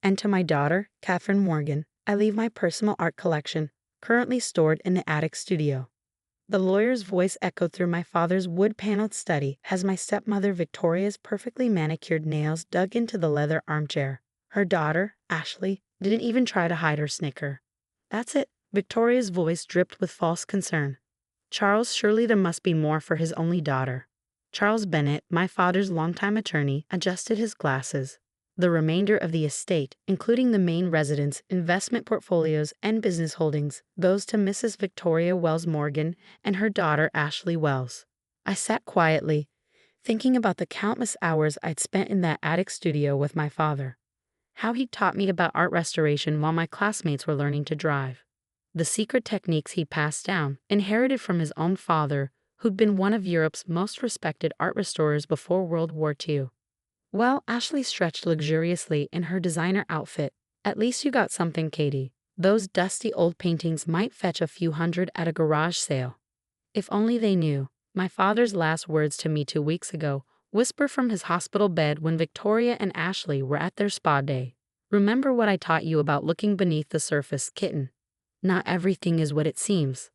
And to my daughter, Catherine Morgan, I leave my personal art collection, currently stored in the attic studio. The lawyer's voice echoed through my father's wood-paneled study as my stepmother Victoria's perfectly manicured nails dug into the leather armchair. Her daughter, Ashley, didn't even try to hide her snicker. "That's it," Victoria's voice dripped with false concern. "Charles, surely there must be more for his only daughter." Charles Bennett, my father's longtime attorney, adjusted his glasses. "The remainder of the estate, including the main residence, investment portfolios, and business holdings, goes to Mrs. Victoria Wells Morgan and her daughter Ashley Wells." I sat quietly, thinking about the countless hours I'd spent in that attic studio with my father. How he taught me about art restoration while my classmates were learning to drive. The secret techniques he passed down, inherited from his own father, who'd been one of Europe's most respected art restorers before World War II. Well, Ashley stretched luxuriously in her designer outfit. "At least you got something, Katie. Those dusty old paintings might fetch a few hundred at a garage sale." If only they knew. My father's last words to me 2 weeks ago, whispered from his hospital bed when Victoria and Ashley were at their spa day. "Remember what I taught you about looking beneath the surface, kitten. Not everything is what it seems."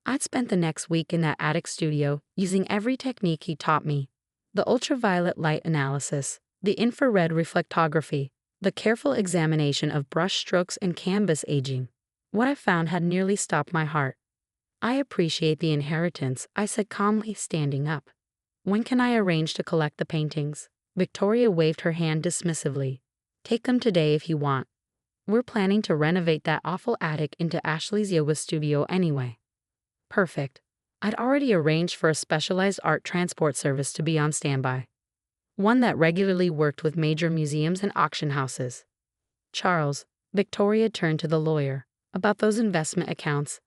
I'd spent the next week in that attic studio, using every technique he taught me. The ultraviolet light analysis, the infrared reflectography, the careful examination of brush strokes and canvas aging. What I found had nearly stopped my heart. "I appreciate the inheritance," I said calmly, standing up. "When can I arrange to collect the paintings?" Victoria waved her hand dismissively. "Take them today if you want. We're planning to renovate that awful attic into Ashley's yoga studio anyway." Perfect. I'd already arranged for a specialized art transport service to be on standby, one that regularly worked with major museums and auction houses. "Charles," Victoria turned to the lawyer, "about those investment accounts."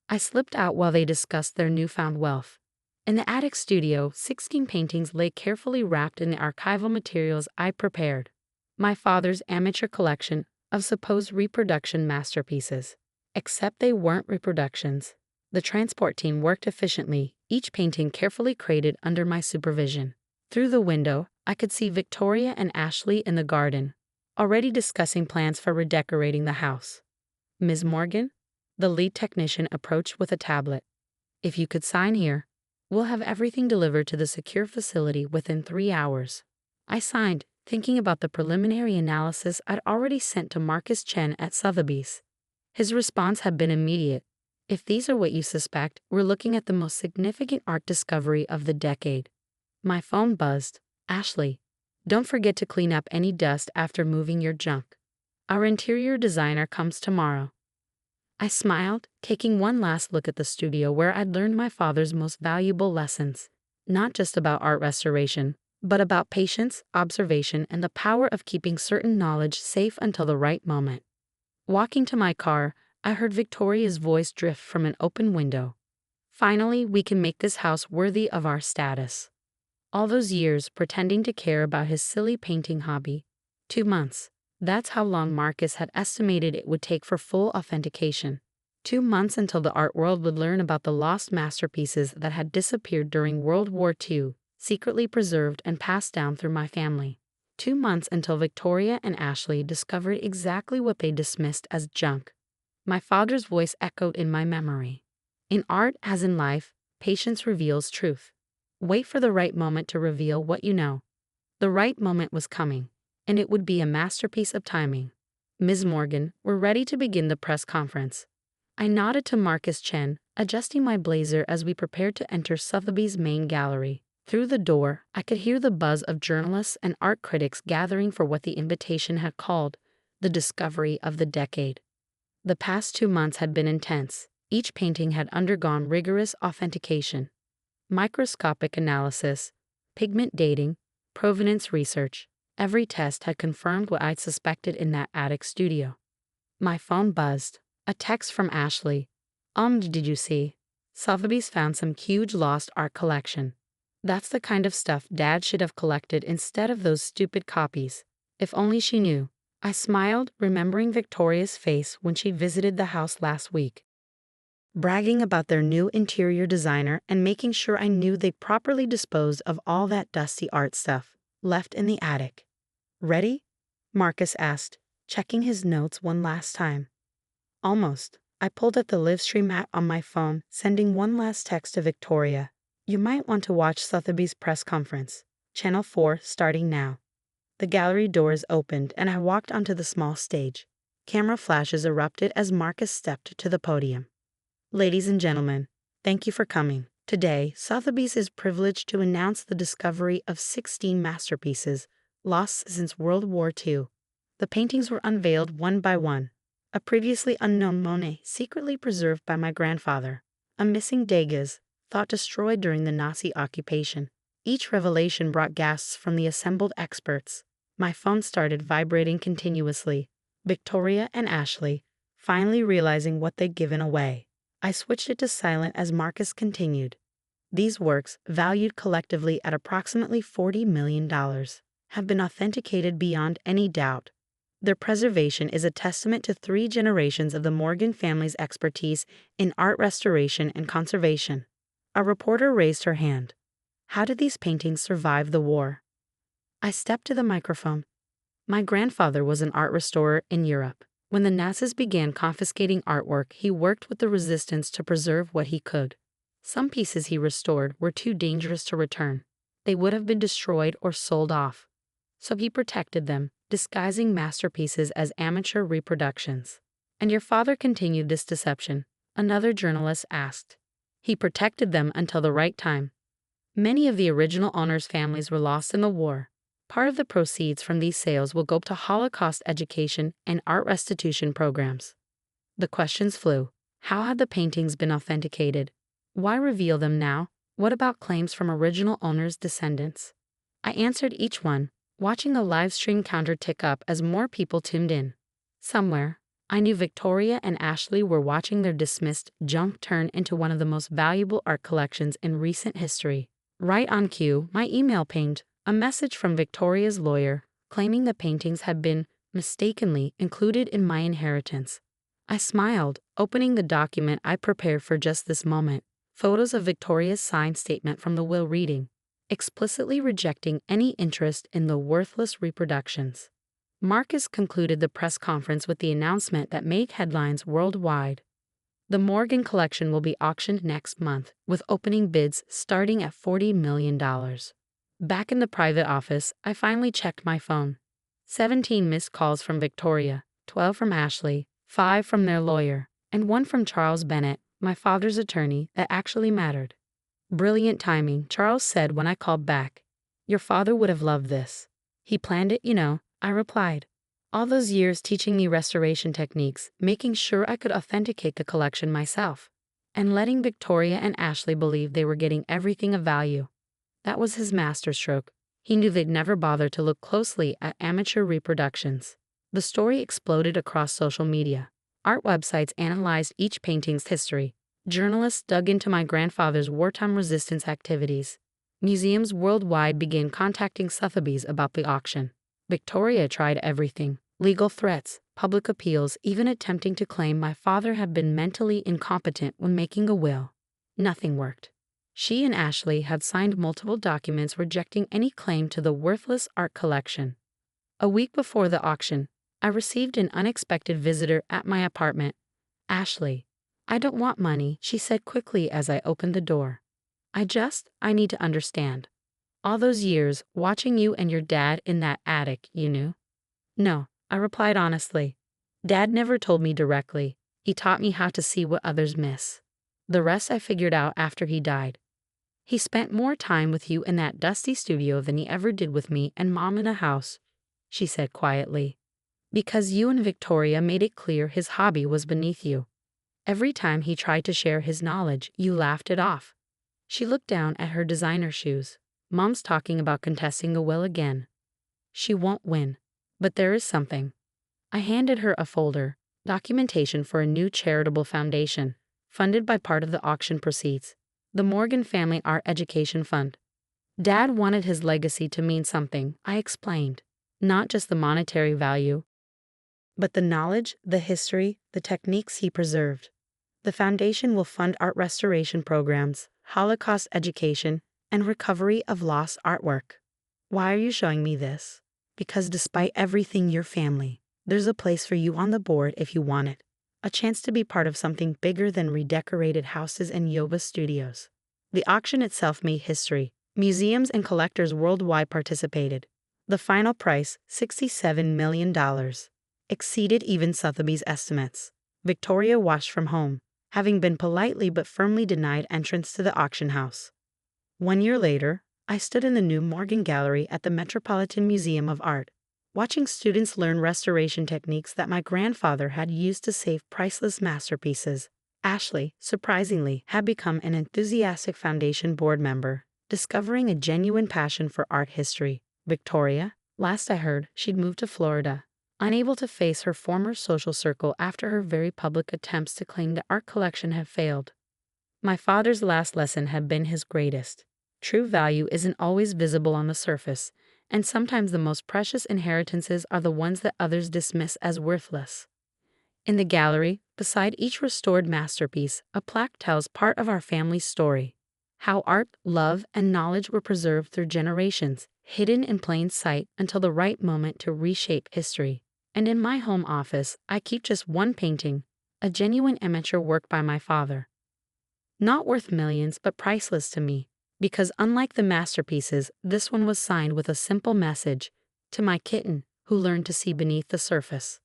I slipped out while they discussed their newfound wealth. In the attic studio, 16 paintings lay carefully wrapped in the archival materials I prepared. My father's amateur collection of supposed reproduction masterpieces. Except they weren't reproductions. The transport team worked efficiently, each painting carefully crated under my supervision. Through the window, I could see Victoria and Ashley in the garden, already discussing plans for redecorating the house. "Ms. Morgan?" The lead technician approached with a tablet. "If you could sign here, we'll have everything delivered to the secure facility within 3 hours." I signed, thinking about the preliminary analysis I'd already sent to Marcus Chen at Sotheby's. His response had been immediate. "If these are what you suspect, we're looking at the most significant art discovery of the decade." My phone buzzed. "Ashley, don't forget to clean up any dust after moving your junk. Our interior designer comes tomorrow." I smiled, taking one last look at the studio where I'd learned my father's most valuable lessons. Not just about art restoration, but about patience, observation, and the power of keeping certain knowledge safe until the right moment. Walking to my car, I heard Victoria's voice drift from an open window. "Finally, we can make this house worthy of our status." All those years pretending to care about his silly painting hobby. 2 months. That's how long Marcus had estimated it would take for full authentication. 2 months until the art world would learn about the lost masterpieces that had disappeared during World War II, secretly preserved and passed down through my family. 2 months until Victoria and Ashley discovered exactly what they dismissed as junk. My father's voice echoed in my memory. "In art, as in life, patience reveals truth. Wait for the right moment to reveal what you know." The right moment was coming, and it would be a masterpiece of timing. "Ms. Morgan, we're ready to begin the press conference." I nodded to Marcus Chen, adjusting my blazer as we prepared to enter Sotheby's main gallery. Through the door, I could hear the buzz of journalists and art critics gathering for what the invitation had called the discovery of the decade. The past 2 months had been intense. Each painting had undergone rigorous authentication, microscopic analysis, pigment dating, provenance research. Every test had confirmed what I'd suspected in that attic studio. My phone buzzed. A text from Ashley. Did you see? Sotheby's found some huge lost art collection. That's the kind of stuff Dad should have collected instead of those stupid copies. If only she knew." I smiled, remembering Victoria's face when she visited the house last week, bragging about their new interior designer and making sure I knew they'd properly disposed of all that dusty art stuff left in the attic. "Ready?" Marcus asked, checking his notes one last time. Almost. I pulled up the live stream app on my phone, sending one last text to Victoria. You might want to watch Sotheby's press conference. Channel 4 starting now. The gallery doors opened and I walked onto the small stage. Camera flashes erupted as Marcus stepped to the podium. Ladies and gentlemen, thank you for coming. Today, Sotheby's is privileged to announce the discovery of 16 masterpieces, lost since World War II. The paintings were unveiled one by one. A previously unknown Monet secretly preserved by my grandfather. A missing Degas, thought destroyed during the Nazi occupation. Each revelation brought gasps from the assembled experts. My phone started vibrating continuously. Victoria and Ashley, finally realizing what they'd given away. I switched it to silent as Marcus continued. These works, valued collectively at approximately $40 million, have been authenticated beyond any doubt. Their preservation is a testament to 3 generations of the Morgan family's expertise in art restoration and conservation. A reporter raised her hand. How did these paintings survive the war? I stepped to the microphone. My grandfather was an art restorer in Europe. When the Nazis began confiscating artwork, he worked with the resistance to preserve what he could. Some pieces he restored were too dangerous to return. They would have been destroyed or sold off. So he protected them, disguising masterpieces as amateur reproductions. And your father continued this deception? Another journalist asked. He protected them until the right time. Many of the original owners' families were lost in the war. Part of the proceeds from these sales will go to Holocaust education and art restitution programs. The questions flew. How had the paintings been authenticated? Why reveal them now? What about claims from original owners' descendants? I answered each one, watching the live stream counter tick up as more people tuned in. Somewhere, I knew Victoria and Ashley were watching their dismissed junk turn into one of the most valuable art collections in recent history. Right on cue, my email pinged, a message from Victoria's lawyer, claiming the paintings had been mistakenly included in my inheritance. I smiled, opening the document I prepared for just this moment, photos of Victoria's signed statement from the will reading, explicitly rejecting any interest in the worthless reproductions. Marcus concluded the press conference with the announcement that made headlines worldwide. The Morgan collection will be auctioned next month, with opening bids starting at $40 million. Back in the private office, I finally checked my phone. 17 missed calls from Victoria, 12 from Ashley, 5 from their lawyer, and 1 from Charles Bennett, my father's attorney, that actually mattered. Brilliant timing, Charles said when I called back. Your father would have loved this. He planned it, I replied. All those years teaching me restoration techniques, making sure I could authenticate the collection myself, and letting Victoria and Ashley believe they were getting everything of value. That was his masterstroke. He knew they'd never bother to look closely at amateur reproductions. The story exploded across social media. Art websites analyzed each painting's history. Journalists dug into my grandfather's wartime resistance activities. Museums worldwide began contacting Sotheby's about the auction. Victoria tried everything: legal threats, public appeals, even attempting to claim my father had been mentally incompetent when making a will. Nothing worked. She and Ashley had signed multiple documents rejecting any claim to the worthless art collection. A week before the auction, I received an unexpected visitor at my apartment. Ashley, I don't want money, she said quickly as I opened the door. I need to understand. All those years, watching you and your dad in that attic, you knew? No, I replied honestly. Dad never told me directly. He taught me how to see what others miss. The rest I figured out after he died. He spent more time with you in that dusty studio than he ever did with me and Mom in a house, she said quietly. Because you and Victoria made it clear his hobby was beneath you. Every time he tried to share his knowledge, you laughed it off. She looked down at her designer shoes. Mom's talking about contesting the will again. She won't win. But there is something. I handed her a folder, documentation for a new charitable foundation, funded by part of the auction proceeds. The Morgan Family Art Education Fund. Dad wanted his legacy to mean something, I explained. Not just the monetary value, but the knowledge, the history, the techniques he preserved. The foundation will fund art restoration programs, Holocaust education, and recovery of lost artwork. Why are you showing me this? Because despite everything your family, There's a place for you on the board if you want it. A chance to be part of something bigger than redecorated houses and yoga studios. The auction itself made history. Museums and collectors worldwide participated. The final price, $67 million, exceeded even Sotheby's estimates. Victoria watched from home, having been politely but firmly denied entrance to the auction house. 1 year later, I stood in the new Morgan Gallery at the Metropolitan Museum of Art, watching students learn restoration techniques that my grandfather had used to save priceless masterpieces. Ashley, surprisingly, had become an enthusiastic foundation board member, discovering a genuine passion for art history. Victoria, last I heard, she'd moved to Florida, unable to face her former social circle after her very public attempts to claim the art collection had failed. My father's last lesson had been his greatest. True value isn't always visible on the surface, and sometimes the most precious inheritances are the ones that others dismiss as worthless. In the gallery, beside each restored masterpiece, a plaque tells part of our family's story. How art, love, and knowledge were preserved through generations, hidden in plain sight until the right moment to reshape history. And in my home office, I keep just one painting, a genuine amateur work by my father. Not worth millions, but priceless to me, because unlike the masterpieces, this one was signed with a simple message, to my kitten, who learned to see beneath the surface.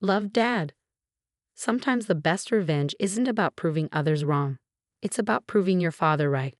Love, Dad. Sometimes the best revenge isn't about proving others wrong. It's about proving your father right.